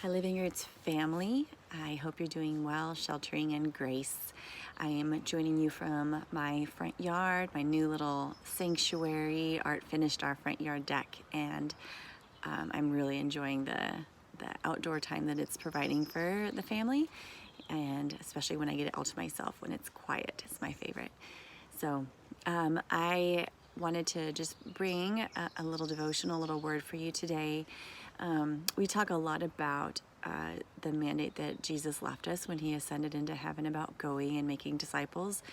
Hi, Living Roots family. I hope you're doing well, sheltering in grace. I am joining you from my front yard, my new little sanctuary. Art finished our front yard deck, and I'm really enjoying the outdoor time that it's providing for the family, and especially when I get it all to myself when it's quiet. It's my favorite. So I wanted to just bring a little devotional, a little word for you today. We talk a lot about the mandate that Jesus left us when he ascended into heaven about going and making disciples.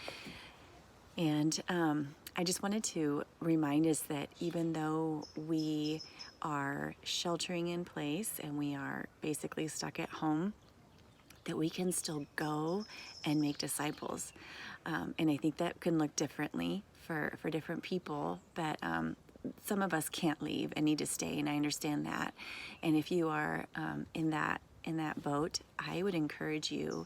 And I just wanted to remind us that even though we are sheltering in place and we are basically stuck at home, that we can still go and make disciples. And I think that can look differently for different people, but some of us can't leave and need to stay, and I understand that. And if you are in that boat, I would encourage you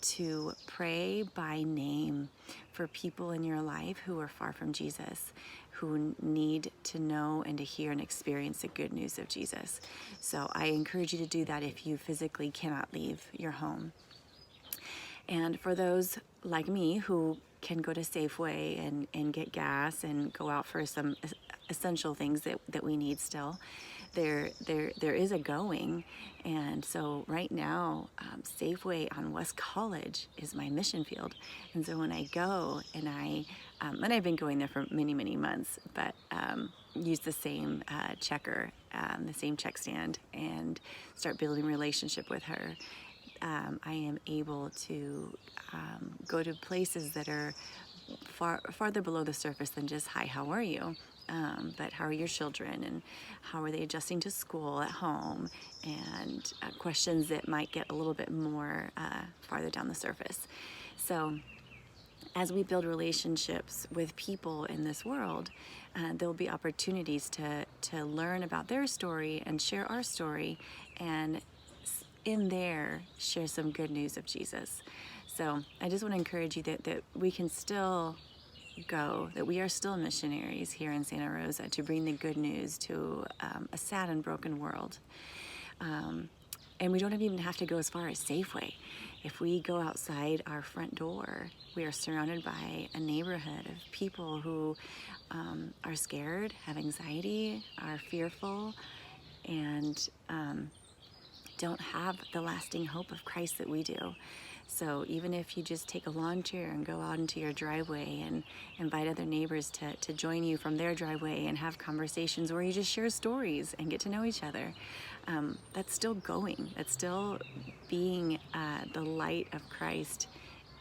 to pray by name for people in your life who are far from Jesus, who need to know and to hear and experience the good news of Jesus. So I encourage you to do that if you physically cannot leave your home. And for those like me who can go to Safeway and get gas and go out for some essential things that we need still, there is a going. And so right now, Safeway on West College is my mission field. And so when I go and and I've been going there for many, many months, but use the same checker, the same check stand, and start building a relationship with her. I am able to go to places that are farther below the surface than just, hi, how are you? But how are your children, and how are they adjusting to school at home, and questions that might get a little bit more farther down the surface. So as we build relationships with people in this world, there'll be opportunities to learn about their story and share our story, and in there share some good news of Jesus. So I just want to encourage you that we can still go, that we are still missionaries here in Santa Rosa to bring the good news to a sad and broken world. And we don't even have to go as far as Safeway. If we go outside our front door, we are surrounded by a neighborhood of people who are scared, have anxiety, are fearful, and don't have the lasting hope of Christ that we do. So even if you just take a lawn chair and go out into your driveway and invite other neighbors to join you from their driveway and have conversations where you just share stories and get to know each other, that's still going. That's still being the light of Christ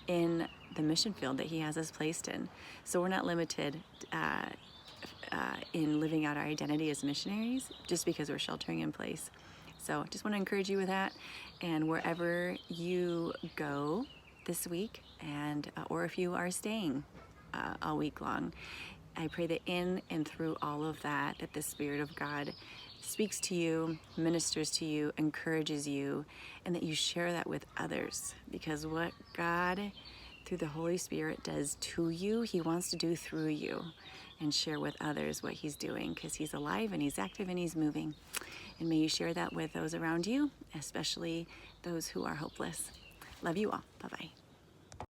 in the mission field that he has us placed in. So we're not limited in living out our identity as missionaries just because we're sheltering in place. So just want to encourage you with that, and wherever you go this week, and or if you are staying all week long, I pray that in and through all of that the Spirit of God speaks to you, ministers to you, encourages you, and that you share that with others, because what God through the Holy Spirit does to you, he wants to do through you, and share with others what he's doing, because he's alive and he's active and he's moving. And may you share that with those around you, especially those who are hopeless. Love you all. Bye-bye.